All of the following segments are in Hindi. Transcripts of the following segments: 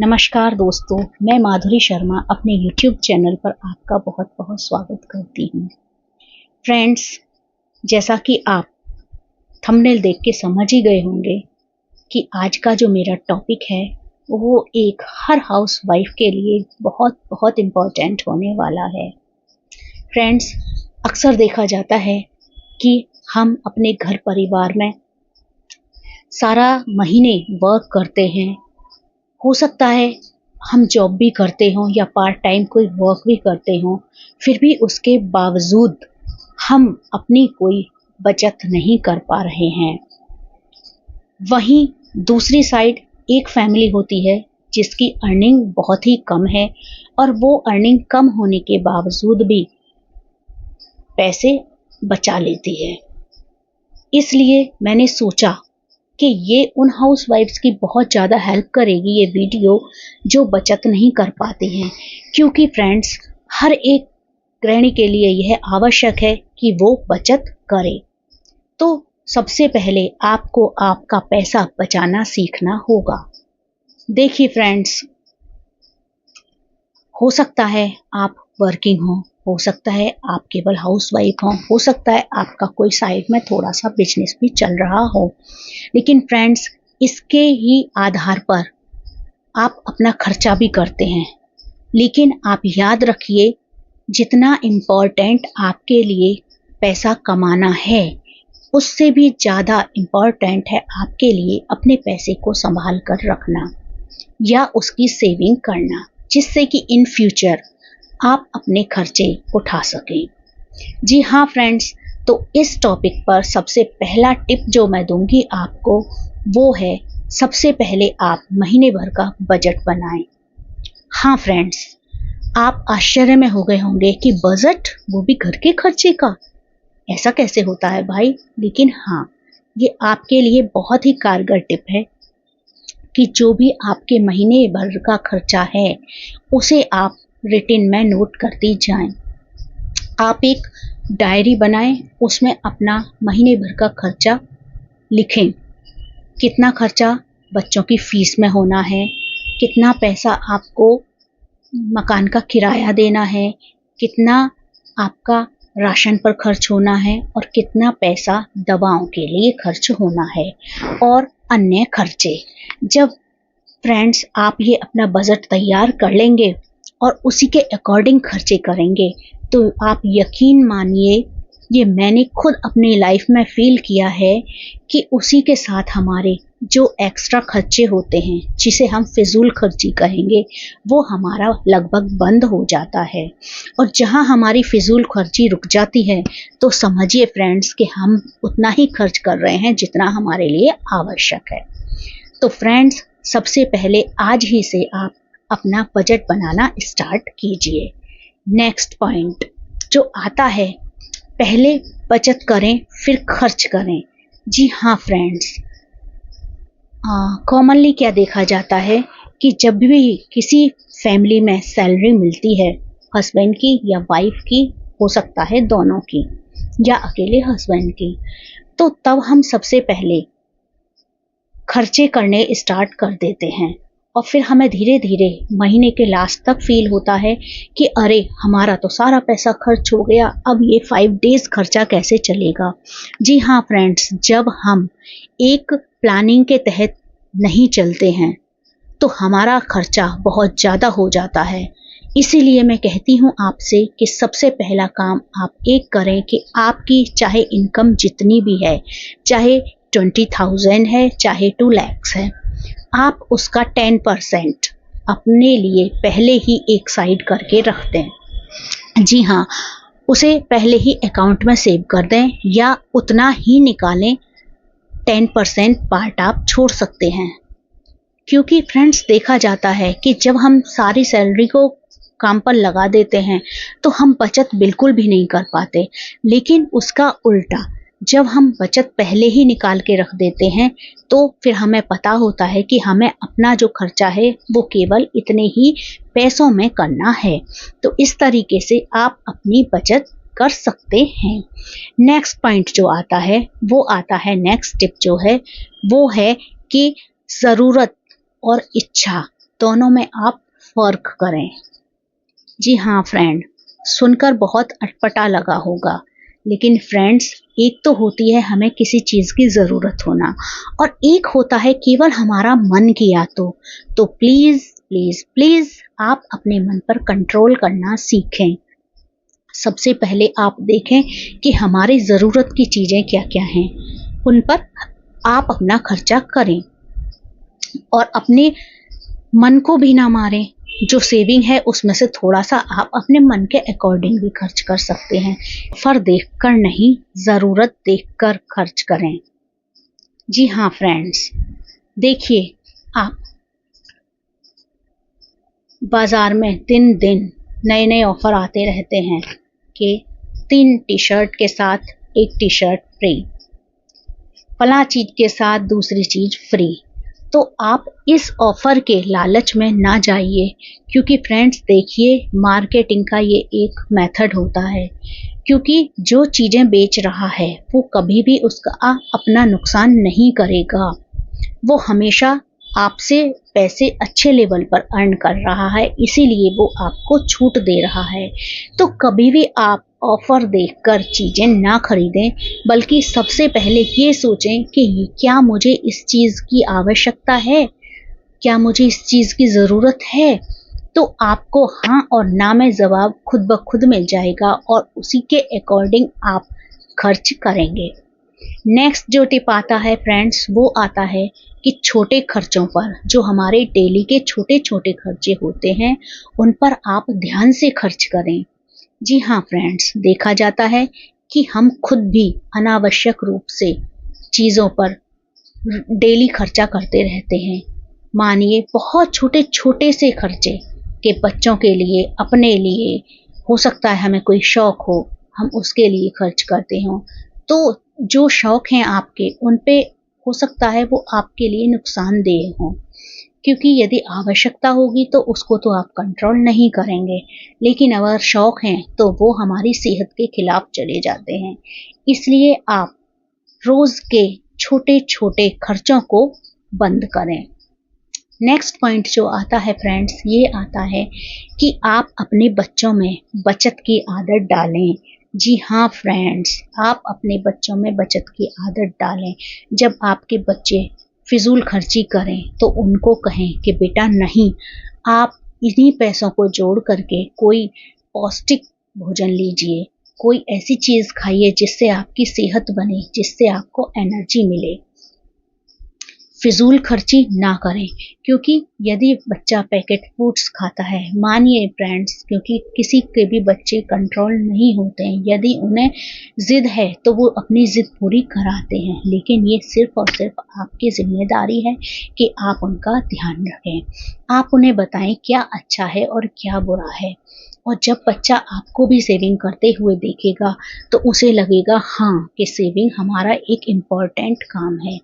नमस्कार दोस्तों, मैं माधुरी शर्मा अपने YouTube चैनल पर आपका बहुत बहुत स्वागत करती हूँ। फ्रेंड्स, जैसा कि आप थंबनेल देख के समझ ही गए होंगे कि आज का जो मेरा टॉपिक है वो एक हर हाउस वाइफ के लिए बहुत बहुत इम्पोर्टेंट होने वाला है। फ्रेंड्स, अक्सर देखा जाता है कि हम अपने घर परिवार में सारा महीने वर्क करते हैं। हो सकता है हम जॉब भी करते हों या पार्ट टाइम कोई वर्क भी करते हों, फिर भी उसके बावजूद हम अपनी कोई बचत नहीं कर पा रहे हैं। वहीं दूसरी साइड एक फैमिली होती है जिसकी अर्निंग बहुत ही कम है और वो अर्निंग कम होने के बावजूद भी पैसे बचा लेती है। इसलिए मैंने सोचा कि ये उन हाउसवाइफ्स की बहुत ज़्यादा हेल्प करेगी ये वीडियो जो बचत नहीं कर पाते हैं, क्योंकि फ्रेंड्स हर एक गृहिणी के लिए यह आवश्यक है कि वो बचत करे। तो सबसे पहले आपको आपका पैसा बचाना सीखना होगा। देखिए फ्रेंड्स, हो सकता है आप वर्किंग हो सकता है आप केवल हाउसवाइफ हो सकता है आपका कोई साइड में थोड़ा सा बिजनेस भी चल रहा हो, लेकिन फ्रेंड्स इसके ही आधार पर आप अपना खर्चा भी करते हैं। लेकिन आप याद रखिए, जितना इम्पोर्टेंट आपके लिए पैसा कमाना है उससे भी ज़्यादा इम्पोर्टेंट है आपके लिए अपने पैसे को संभाल कर रखना या उसकी सेविंग करना, जिससे कि इन फ्यूचर आप अपने खर्चे उठा सकें। जी हाँ फ्रेंड्स, तो इस टॉपिक पर सबसे पहला टिप जो मैं दूंगी आपको वो है, सबसे पहले आप महीने भर का बजट बनाएं। हाँ फ्रेंड्स, आप आश्चर्य में हो गए होंगे कि बजट, वो भी घर के खर्चे का, ऐसा कैसे होता है भाई? लेकिन हाँ, ये आपके लिए बहुत ही कारगर टिप है कि जो भी आपके महीने भर का खर्चा है उसे आप रिटिन में नोट करती जाएं। आप एक डायरी बनाएं, उसमें अपना महीने भर का खर्चा लिखें। कितना खर्चा बच्चों की फीस में होना है, कितना पैसा आपको मकान का किराया देना है, कितना आपका राशन पर खर्च होना है और कितना पैसा दवाओं के लिए खर्च होना है और अन्य खर्चे। जब फ्रेंड्स आप ये अपना बजट तैयार कर लेंगे और उसी के अकॉर्डिंग खर्चे करेंगे तो आप यकीन मानिए, ये मैंने खुद अपनी लाइफ में फील किया है कि उसी के साथ हमारे जो एक्स्ट्रा खर्चे होते हैं, जिसे हम फिजूल खर्ची कहेंगे, वो हमारा लगभग बंद हो जाता है। और जहां हमारी फिजूल खर्ची रुक जाती है तो समझिए फ्रेंड्स कि हम उतना ही खर्च कर रहे हैं जितना हमारे लिए आवश्यक है। तो फ्रेंड्स, सबसे पहले आज ही से आप अपना बजट बनाना स्टार्ट कीजिए। नेक्स्ट पॉइंट जो आता है, पहले बचत करें फिर खर्च करें। जी हाँ फ्रेंड्स, कॉमनली क्या देखा जाता है कि जब भी किसी फैमिली में सैलरी मिलती है, हस्बैंड की या वाइफ की, हो सकता है दोनों की या अकेले हस्बैंड की, तो तब हम सबसे पहले खर्चे करने स्टार्ट कर देते हैं और फिर हमें धीरे धीरे महीने के लास्ट तक फील होता है कि अरे हमारा तो सारा पैसा खर्च हो गया, अब ये 5 डेज खर्चा कैसे चलेगा। जी हाँ फ्रेंड्स, जब हम एक प्लानिंग के तहत नहीं चलते हैं तो हमारा खर्चा बहुत ज़्यादा हो जाता है। इसीलिए मैं कहती हूँ आपसे कि सबसे पहला काम आप एक करें कि आपकी चाहे इनकम जितनी भी है, चाहे 20,000 है चाहे 2 lakhs है, आप उसका 10% अपने लिए पहले ही एक साइड करके रख दें। जी हाँ, उसे पहले ही अकाउंट में सेव कर दें या उतना ही निकालें। 10% पार्ट आप छोड़ सकते हैं, क्योंकि फ्रेंड्स देखा जाता है कि जब हम सारी सैलरी को काम पर लगा देते हैं तो हम बचत बिल्कुल भी नहीं कर पाते। लेकिन उसका उल्टा, जब हम बचत पहले ही निकाल के रख देते हैं तो फिर हमें पता होता है कि हमें अपना जो खर्चा है वो केवल इतने ही पैसों में करना है। तो इस तरीके से आप अपनी बचत कर सकते हैं। नेक्स्ट पॉइंट जो आता है वो आता है, नेक्स्ट टिप जो है वो है कि ज़रूरत और इच्छा दोनों में आप फर्क करें। जी हाँ फ्रेंड, सुनकर बहुत अटपटा लगा होगा, लेकिन फ्रेंड्स एक तो होती है हमें किसी चीज़ की ज़रूरत होना, और एक होता है केवल हमारा मन किया तो प्लीज़ प्लीज़ प्लीज़ आप अपने मन पर कंट्रोल करना सीखें। सबसे पहले आप देखें कि हमारी ज़रूरत की चीज़ें क्या क्या हैं, उन पर आप अपना खर्चा करें और अपने मन को भी ना मारें। जो सेविंग है उसमें से थोड़ा सा आप अपने मन के अकॉर्डिंग भी खर्च कर सकते हैं। ऑफर देखकर नहीं, ज़रूरत देखकर खर्च करें। जी हाँ फ्रेंड्स, देखिए आप बाजार में दिन दिन नए नए ऑफर आते रहते हैं कि 3 टी शर्ट के साथ 1 टी शर्ट फ्री, फला चीज के साथ दूसरी चीज फ्री। तो आप इस ऑफर के लालच में ना जाइए, क्योंकि फ्रेंड्स देखिए मार्केटिंग का ये एक मेथड होता है, क्योंकि जो चीज़ें बेच रहा है वो कभी भी उसका अपना नुकसान नहीं करेगा। वो हमेशा आपसे पैसे अच्छे लेवल पर अर्न कर रहा है, इसीलिए वो आपको छूट दे रहा है। तो कभी भी आप ऑफर देखकर चीज़ें ना खरीदें, बल्कि सबसे पहले ये सोचें कि क्या मुझे इस चीज़ की आवश्यकता है, क्या मुझे इस चीज़ की ज़रूरत है। तो आपको हाँ और ना में जवाब खुद ब खुद मिल जाएगा और उसी के अकॉर्डिंग आप खर्च करेंगे। नेक्स्ट जो टिप आता है फ्रेंड्स, वो आता है कि छोटे खर्चों पर, जो हमारे डेली के छोटे छोटे खर्चे होते हैं, उन पर आप ध्यान से खर्च करें। जी हाँ फ्रेंड्स, देखा जाता है कि हम खुद भी अनावश्यक रूप से चीज़ों पर डेली खर्चा करते रहते हैं। मानिए बहुत छोटे छोटे से खर्चे कि बच्चों के लिए, अपने लिए, हो सकता है हमें कोई शौक हो, हम उसके लिए खर्च करते हों। तो जो शौक हैं आपके, उन पे हो सकता है वो आपके लिए नुकसानदेह हों, क्योंकि यदि आवश्यकता होगी तो उसको तो आप कंट्रोल नहीं करेंगे, लेकिन अगर शौक हैं तो वो हमारी सेहत के खिलाफ चले जाते हैं। इसलिए आप रोज के छोटे छोटे खर्चों को बंद करें। नेक्स्ट पॉइंट जो आता है फ्रेंड्स, ये आता है कि आप अपने बच्चों में बचत की आदत डालें। जी हाँ फ्रेंड्स, आप अपने बच्चों में बचत की आदत डालें। जब आपके बच्चे फिजूल खर्ची करें तो उनको कहें कि बेटा नहीं, आप इन्हीं पैसों को जोड़ करके कोई पौष्टिक भोजन लीजिए, कोई ऐसी चीज़ खाइए जिससे आपकी सेहत बने, जिससे आपको एनर्जी मिले। फिजूल खर्ची ना करें, क्योंकि यदि बच्चा पैकेट फूड्स खाता है, मानिए फ्रेंड्स, क्योंकि किसी के भी बच्चे कंट्रोल नहीं होते हैं, यदि उन्हें जिद है तो वो अपनी जिद पूरी कराते हैं, लेकिन ये सिर्फ और सिर्फ आपकी जिम्मेदारी है कि आप उनका ध्यान रखें। आप उन्हें बताएं क्या अच्छा है और क्या बुरा है, और जब बच्चा आपको भी सेविंग करते हुए देखेगा तो उसे लगेगा हाँ कि सेविंग हमारा एक इम्पॉर्टेंट काम है।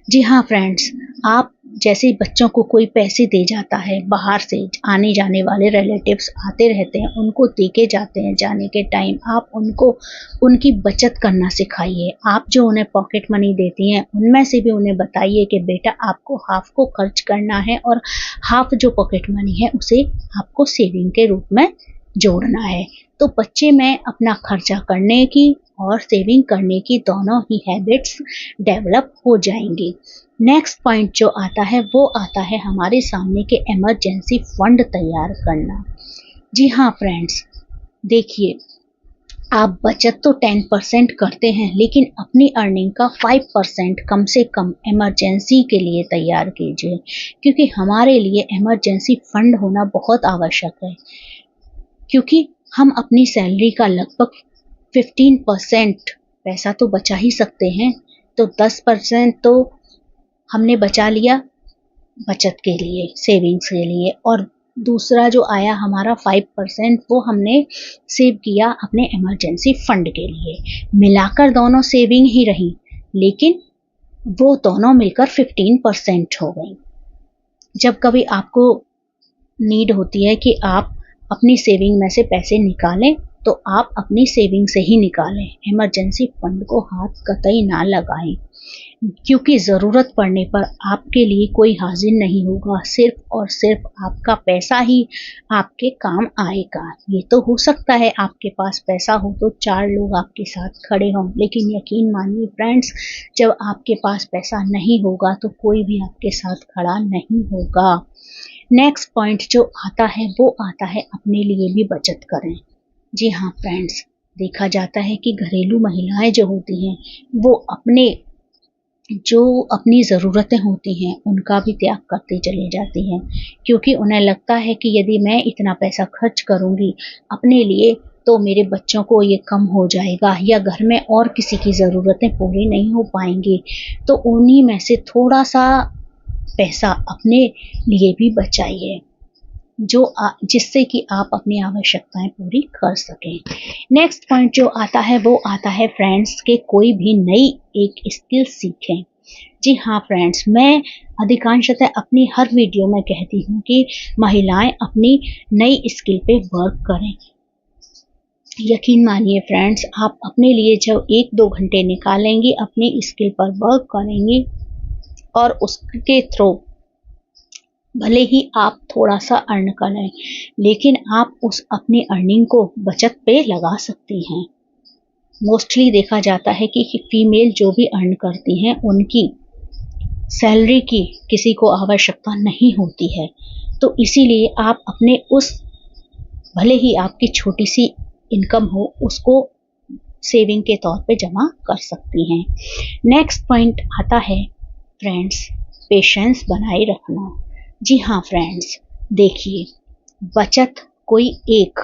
जी हाँ फ्रेंड्स, आप जैसे बच्चों को कोई पैसे दे जाता है, बाहर से आने जाने वाले रिलेटिव्स आते रहते हैं, उनको देके जाते हैं जाने के टाइम, आप उनको उनकी बचत करना सिखाइए। आप जो उन्हें पॉकेट मनी देती हैं उनमें से भी उन्हें बताइए कि बेटा आपको हाफ को खर्च करना है और हाफ जो पॉकेट मनी है उसे आपको सेविंग के रूप में जोड़ना है। तो बच्चे में अपना खर्चा करने की और सेविंग करने की दोनों ही हैबिट्स डेवलप हो जाएंगी। नेक्स्ट पॉइंट जो आता है वो आता है हमारे सामने के इमरजेंसी फंड तैयार करना। जी हाँ फ्रेंड्स, देखिए आप बचत तो 10% करते हैं, लेकिन अपनी अर्निंग का 5% कम से कम इमरजेंसी के लिए तैयार कीजिए, क्योंकि हमारे लिए इमरजेंसी फंड होना बहुत आवश्यक है। क्योंकि हम अपनी सैलरी का लगभग 15% पैसा तो बचा ही सकते हैं, तो 10% तो हमने बचा लिया बचत के लिए, सेविंग्स के लिए, और दूसरा जो आया हमारा 5% वो हमने सेव किया अपने इमरजेंसी फंड के लिए। मिलाकर दोनों सेविंग ही रही, लेकिन वो दोनों मिलकर 15% हो गई। जब कभी आपको नीड होती है कि आप अपनी सेविंग में से पैसे निकालें, तो आप अपनी सेविंग से ही निकालें, इमरजेंसी फंड को हाथ कतई ना लगाएं। क्योंकि ज़रूरत पड़ने पर आपके लिए कोई हाजिर नहीं होगा, सिर्फ और सिर्फ आपका पैसा ही आपके काम आएगा। ये तो हो सकता है आपके पास पैसा हो तो 4 लोग आपके साथ खड़े हों, लेकिन यकीन मानिए फ्रेंड्स, जब आपके पास पैसा नहीं होगा तो कोई भी आपके साथ खड़ा नहीं होगा। नेक्स्ट पॉइंट जो आता है वो आता है अपने लिए भी बचत करें। जी हाँ फ्रेंड्स, देखा जाता है कि घरेलू महिलाएं जो होती हैं वो अपनी ज़रूरतें होती हैं उनका भी त्याग करते चली जाती हैं, क्योंकि उन्हें लगता है कि यदि मैं इतना पैसा खर्च करूंगी अपने लिए तो मेरे बच्चों को ये कम हो जाएगा या घर में और किसी की ज़रूरतें पूरी नहीं हो पाएंगी। तो उन्हीं में से थोड़ा सा पैसा अपने लिए भी बचाइए, जिससे कि आप अपनी आवश्यकताएं पूरी कर सकें। नेक्स्ट पॉइंट जो आता है वो आता है फ्रेंड्स कि कोई भी नई एक स्किल सीखें। जी हाँ फ्रेंड्स, मैं अधिकांशतः अपनी हर वीडियो में कहती हूँ कि महिलाएं अपनी नई स्किल पे वर्क करें। यकीन मानिए फ्रेंड्स, आप अपने लिए जब 1-2 घंटे निकालेंगी, अपनी स्किल पर वर्क करेंगी और उसके थ्रू भले ही आप थोड़ा सा अर्न करें, लेकिन आप उस अपनी अर्निंग को बचत पे लगा सकती हैं। मोस्टली देखा जाता है कि फीमेल जो भी अर्न करती हैं उनकी सैलरी की किसी को आवश्यकता नहीं होती है, तो इसीलिए आप अपने उस भले ही आपकी छोटी सी इनकम हो उसको सेविंग के तौर पे जमा कर सकती हैं। नेक्स्ट पॉइंट आता है फ्रेंड्स, पेशेंस बनाए रखना। जी हाँ फ्रेंड्स, देखिए, बचत कोई एक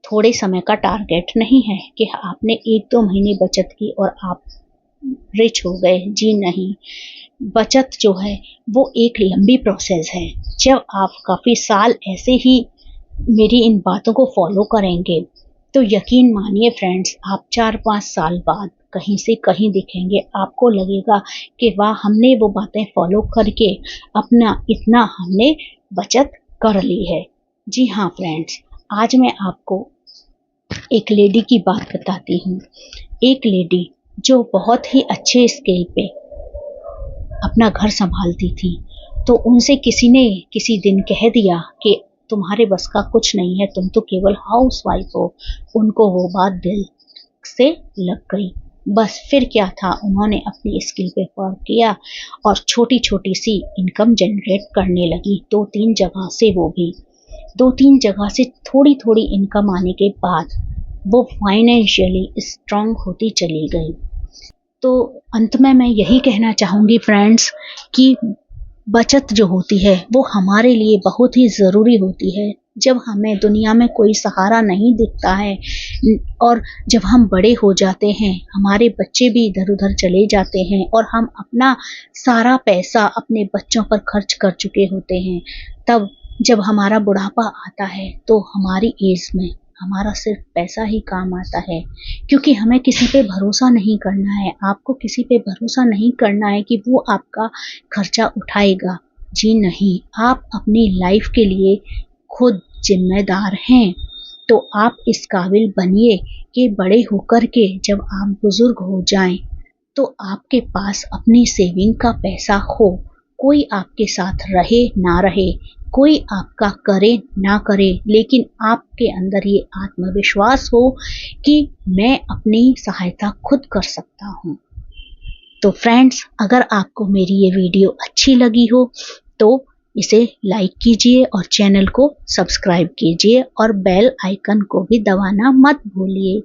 थोड़े समय का टारगेट नहीं है कि आपने 1-2 महीने बचत की और आप रिच हो गए। जी नहीं, बचत जो है वो एक लंबी प्रोसेस है। जब आप काफ़ी साल ऐसे ही मेरी इन बातों को फॉलो करेंगे तो यकीन मानिए फ्रेंड्स, आप 4-5 साल बाद कहीं से कहीं दिखेंगे, आपको लगेगा कि वाह, हमने वो बातें फॉलो करके अपना इतना हमने बचत कर ली है। जी हाँ फ्रेंड्स, आज मैं आपको एक लेडी की बात बताती हूँ। एक लेडी जो बहुत ही अच्छे स्केल पे अपना घर संभालती थी, तो उनसे किसी ने किसी दिन कह दिया कि तुम्हारे बस का कुछ नहीं है, तुम तो केवल हाउस वाइफ हो। उनको वो बात दिल से लग गई। बस फिर क्या था, उन्होंने अपनी स्किल पे वर्क किया और छोटी छोटी सी इनकम जनरेट करने लगी। 2-3 जगह से, वो भी 2-3 जगह से थोड़ी थोड़ी इनकम आने के बाद वो फाइनेंशियली स्ट्रांग होती चली गई। तो अंत में मैं यही कहना चाहूँगी फ्रेंड्स कि बचत जो होती है वो हमारे लिए बहुत ही ज़रूरी होती है। जब हमें दुनिया में कोई सहारा नहीं दिखता है और जब हम बड़े हो जाते हैं, हमारे बच्चे भी इधर उधर चले जाते हैं और हम अपना सारा पैसा अपने बच्चों पर खर्च कर चुके होते हैं, तब जब हमारा बुढ़ापा आता है तो हमारी एज में हमारा सिर्फ पैसा ही काम आता है, क्योंकि हमें किसी पे भरोसा नहीं करना है। आपको किसी पे भरोसा नहीं करना है कि वो आपका खर्चा उठाएगा। जी नहीं, आप अपनी लाइफ के लिए खुद जिम्मेदार हैं। तो आप इस काबिल बनिए कि बड़े होकर के जब आप बुजुर्ग हो जाएं तो आपके पास अपनी सेविंग का पैसा हो। कोई आपके साथ रहे ना रहे, कोई आपका करे ना करे, लेकिन आपके अंदर ये आत्मविश्वास हो कि मैं अपनी सहायता खुद कर सकता हूँ। तो फ्रेंड्स, अगर आपको मेरी ये वीडियो अच्छी लगी हो तो इसे लाइक कीजिए और चैनल को सब्सक्राइब कीजिए और बेल आइकन को भी दबाना मत भूलिए।